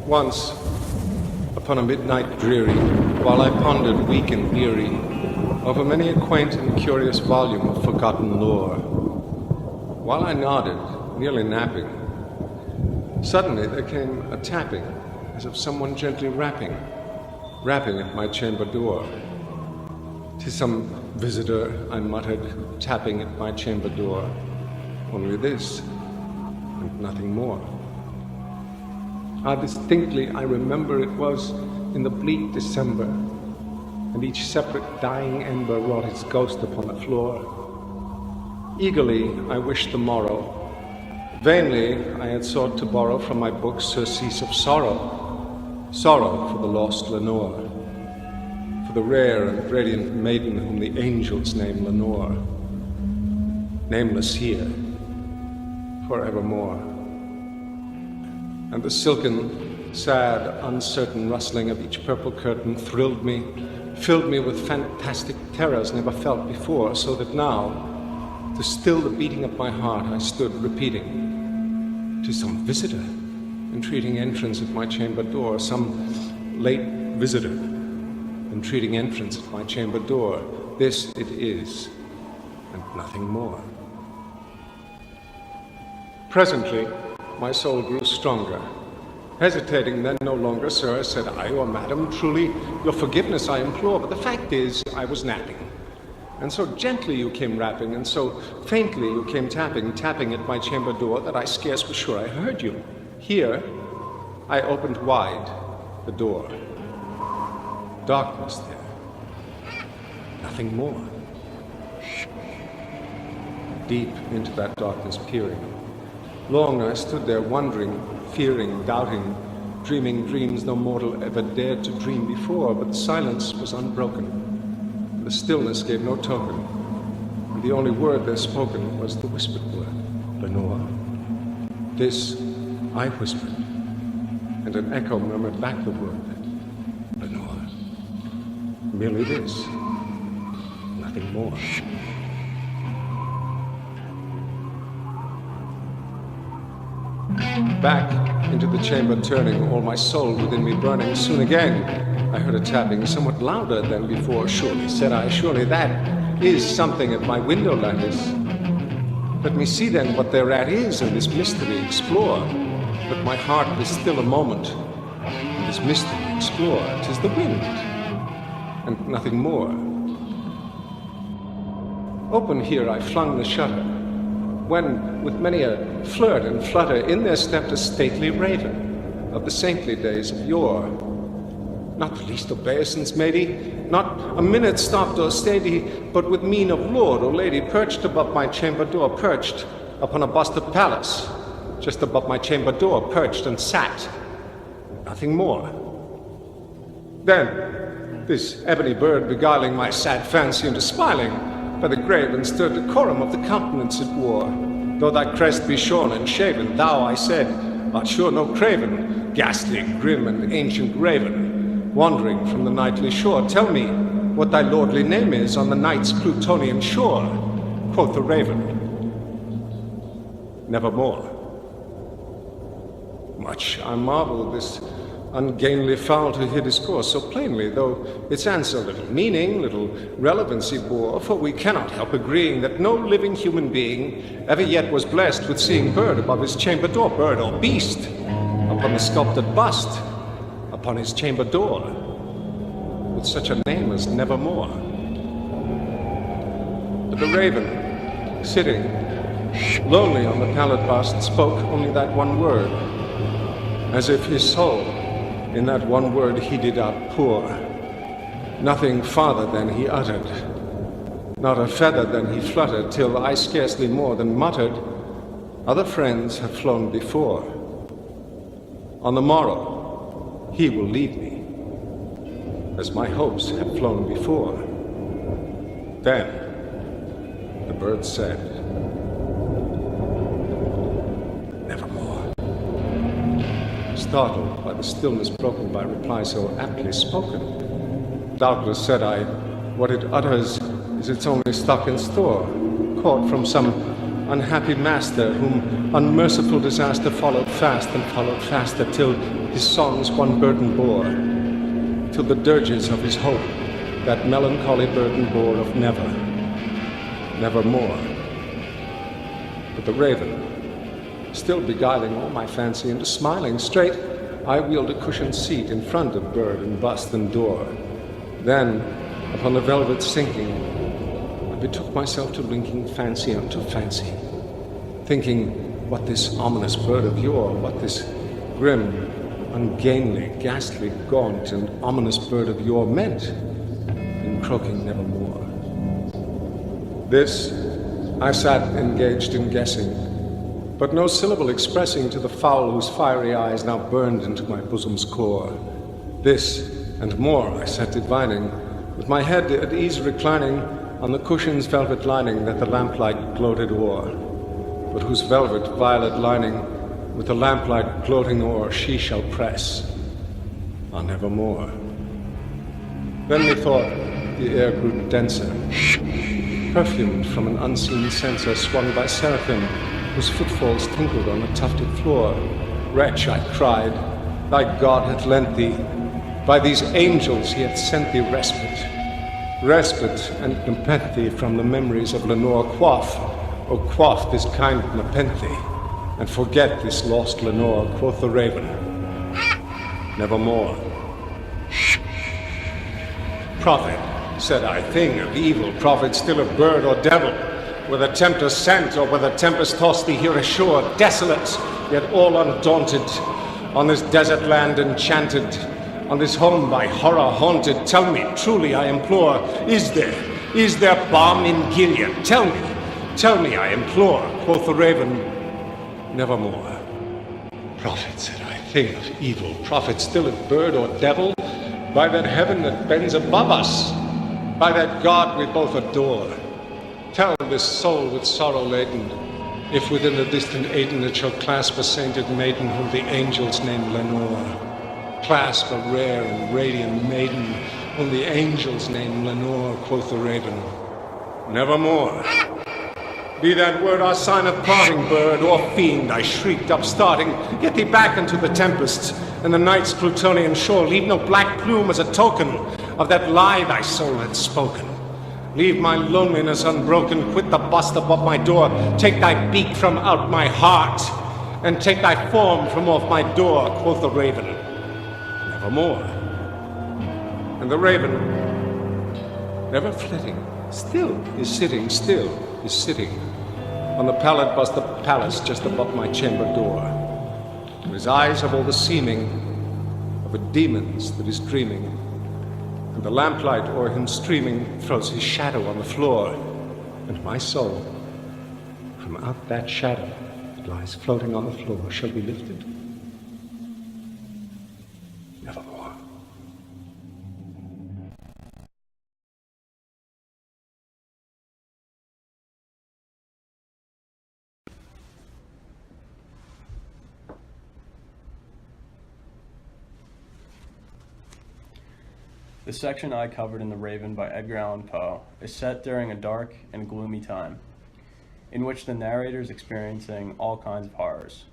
Once, upon a midnight dreary, while I pondered weak and weary over many a quaint and curious volume of forgotten lore, while I nodded, nearly napping, suddenly there came a tapping, as of someone gently rapping at my chamber door. "'Tis some visitor," I muttered, tapping at my chamber door. Only this, and nothing more. Distinctly I remember it was in the bleak December, and each separate dying ember wrought its ghost upon the floor. Eagerly I wished the morrow. Vainly I had sought to borrow from my books surcease of sorrow, sorrow for the lost Lenore, for the rare and radiant maiden whom the angels name Lenore, nameless here, forevermore. And the silken, sad, uncertain rustling of each purple curtain thrilled me, filled me with fantastic terrors never felt before, so that now, to still the beating of my heart, I stood repeating, "'Tis some visitor, entreating entrance at my chamber door, some late visitor, entreating entrance at my chamber door. This it is, and nothing more." Presently, my soul grew stronger. Hesitating then no longer, "Sir," said I, "or madam, truly your forgiveness I implore, but the fact is I was napping. And so gently you came rapping, and so faintly you came tapping at my chamber door, that I scarce was sure I heard you. Here, I opened wide the door. Darkness there. Nothing more. Deep into that darkness peering. Long I stood there wondering, fearing, doubting, dreaming dreams no mortal ever dared to dream before, but the silence was unbroken. The stillness gave no token, and the only word there spoken was the whispered word, "Lenore." This I whispered, and an echo murmured back the word, "Lenore." Merely this, nothing more. Back into the chamber turning, all my soul within me burning, soon again I heard a tapping, somewhat louder than before. "Surely," said I, "surely that is something at my window lattice. Let me see then what thereat is, and this mystery explore." But my heart was still a moment, and this mystery explore. "'Tis the wind, and nothing more." Open here I flung the shutter, when, with many a flirt and flutter, in there stepped a stately raven of the saintly days of yore. Not the least obeisance made he, not a minute stopped or stayed he, but with mien of lord or lady perched above my chamber door, perched upon a bust of Pallas, just above my chamber door, perched and sat. Nothing more. Then, this ebony bird beguiling my sad fancy into smiling, by the grave and stir decorum of the countenance it wore. "Though thy crest be shorn and shaven, thou," I said, "art sure no craven, ghastly, grim, and ancient raven, wandering from the nightly shore. Tell me what thy lordly name is on the night's Plutonian shore." Quoth the raven, "Nevermore." Much I marvel this ungainly fowl to hear discourse so plainly, though its answer little meaning, little relevancy bore, for we cannot help agreeing that no living human being ever yet was blessed with seeing bird above his chamber door, bird or beast, upon the sculptured bust, upon his chamber door, with such a name as Nevermore. But the raven, sitting lonely on the pallid bust, spoke only that one word, as if his soul in that one word he did outpour. Nothing farther than he uttered, not a feather than he fluttered, till I scarcely more than muttered, "Other friends have flown before. On the morrow he will leave me, as my hopes have flown before." Then the bird said, "Nevermore." Startled by the stillness broken by reply so aptly spoken, "Doubtless," said I, "what it utters is its only stock and store, caught from some unhappy master, whom unmerciful disaster followed fast and followed faster, till his songs one burden bore, till the dirges of his hope that melancholy burden bore of never, nevermore. But the raven, still beguiling all my fancy into smiling straight, I wheeled a cushioned seat in front of bird and bust and door. Then, upon the velvet sinking, I betook myself to linking fancy unto fancy, thinking what this ominous bird of yore, what this grim, ungainly, ghastly, gaunt, and ominous bird of yore meant in croaking nevermore. This I sat engaged in guessing, but no syllable expressing to the fowl whose fiery eyes now burned into my bosom's core. This and more I sat divining, with my head at ease reclining on the cushion's velvet lining that the lamplight gloated o'er, but whose velvet violet lining with the lamplight gloating o'er she shall press on nevermore. Then methought the air grew denser, perfumed from an unseen censer swung by seraphim, whose footfalls tinkled on the tufted floor. Wretch, I cried, thy God hath lent thee, by these angels he hath sent thee respite, respite and nepenthe from the memories of Lenore. Quaff, O quaff this kind nepenthe, and forget this lost Lenore, quoth the raven, nevermore. Prophet, said I, thing of evil, prophet, still a bird or devil, whether tempter sent or whether tempest tossed thee here ashore, desolate, yet all undaunted, on this desert land enchanted, on this home by horror haunted, tell me, truly I implore, is there balm in Gilead? Tell me, I implore, quoth the raven, nevermore. Prophet, said I, thing of evil, prophet, still a bird or devil, by that heaven that bends above us, by that God we both adore, tell this soul with sorrow laden, if within the distant Aden it shall clasp a sainted maiden whom the angels name Lenore. Clasp a rare and radiant maiden whom the angels name Lenore, quoth the raven, nevermore. Be that word our sign of parting, bird or fiend, I shrieked upstarting, get thee back into the tempest and the night's Plutonian shore. Leave no black plume as a token of that lie thy soul had spoken. Leave my loneliness unbroken, quit the bust above my door, take thy beak from out my heart, and take thy form from off my door, quoth the raven, nevermore. And the raven, never flitting, still is sitting, on the pallid bust of palace just above my chamber door. His eyes have all the seeming of a demon's that is dreaming, and the lamplight o'er him streaming throws his shadow on the floor, and my soul, from out that shadow that lies floating on the floor, shall be lifted nevermore. The section I covered in The Raven by Edgar Allan Poe is set during a dark and gloomy time, in which the narrator is experiencing all kinds of horrors.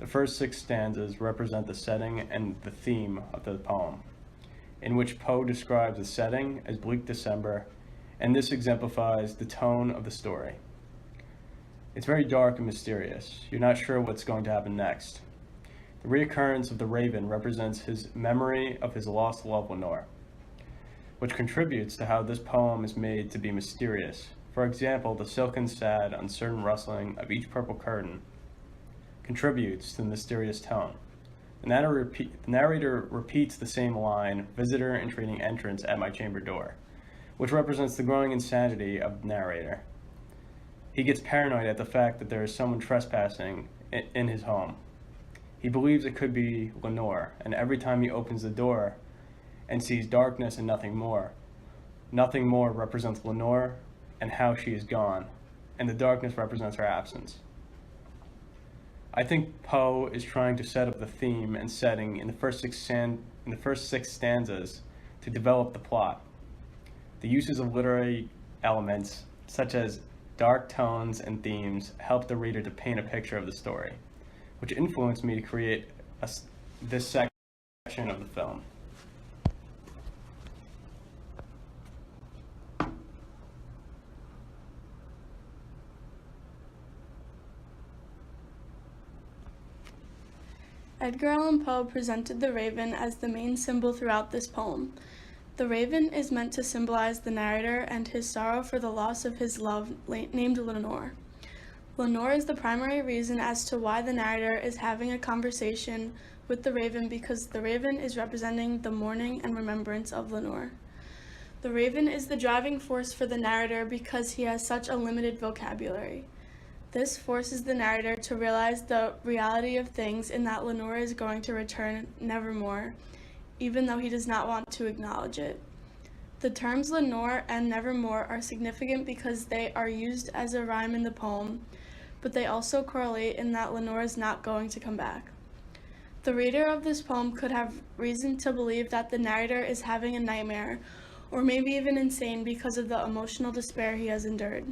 The first 6 stanzas represent the setting and the theme of the poem, in which Poe describes the setting as bleak December, and this exemplifies the tone of the story. It's very dark and mysterious. You're not sure what's going to happen next. The reoccurrence of the raven represents his memory of his lost love, Lenore, which contributes to how this poem is made to be mysterious. For example, the silken, sad, uncertain rustling of each purple curtain contributes to the mysterious tone. The narrator repeats the same line, visitor entreating entrance at my chamber door, which represents the growing insanity of the narrator. He gets paranoid at the fact that there is someone trespassing in his home. He believes it could be Lenore, and every time he opens the door and sees darkness and nothing more represents Lenore and how she is gone, and the darkness represents her absence. I think Poe is trying to set up the theme and setting in the first six stanzas to develop the plot. The uses of literary elements, such as Dark tones and themes help the reader to paint a picture of the story, which influenced me to create this section of the film. Edgar Allan Poe presented the raven as the main symbol throughout this poem. The raven is meant to symbolize the narrator and his sorrow for the loss of his love named Lenore. Lenore is the primary reason as to why the narrator is having a conversation with the raven, because the raven is representing the mourning and remembrance of Lenore. The raven is the driving force for the narrator because he has such a limited vocabulary. This forces the narrator to realize the reality of things in that Lenore is going to return nevermore, even though he does not want to acknowledge it. The terms Lenore and nevermore are significant because they are used as a rhyme in the poem, but they also correlate in that Lenore is not going to come back. The reader of this poem could have reason to believe that the narrator is having a nightmare, or maybe even insane because of the emotional despair he has endured.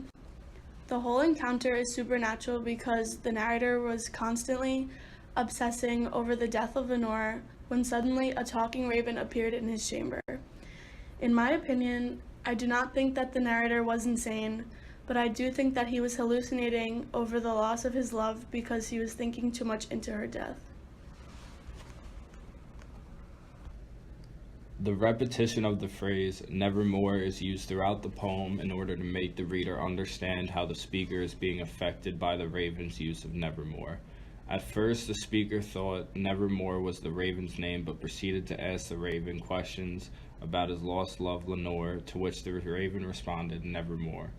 The whole encounter is supernatural because the narrator was constantly obsessing over the death of Lenore when suddenly a talking raven appeared in his chamber. In my opinion, I do not think that the narrator was insane, but I do think that he was hallucinating over the loss of his love because he was thinking too much into her death. The repetition of the phrase "nevermore" is used throughout the poem in order to make the reader understand how the speaker is being affected by the raven's use of nevermore. At first, the speaker thought nevermore was the raven's name, but proceeded to ask the raven questions about his lost love Lenore, to which the raven responded nevermore.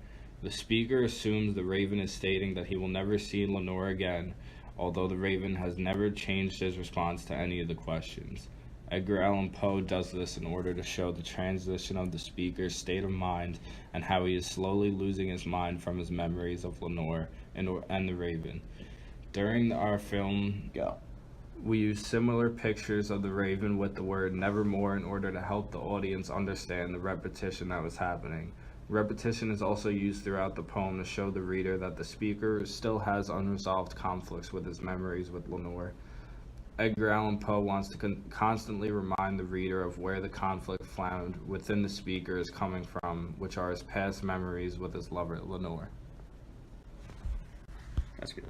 The speaker assumes the raven is stating that he will never see Lenore again, although the raven has never changed his response to any of the questions. Edgar Allan Poe does this in order to show the transition of the speaker's state of mind and how he is slowly losing his mind from his memories of Lenore and the raven. During our film, we use similar pictures of the raven with the word nevermore in order to help the audience understand the repetition that was happening. Repetition is also used throughout the poem to show the reader that the speaker still has unresolved conflicts with his memories with Lenore. Edgar Allan Poe wants to constantly remind the reader of where the conflict found within the speaker is coming from, which are his past memories with his lover, Lenore. That's good.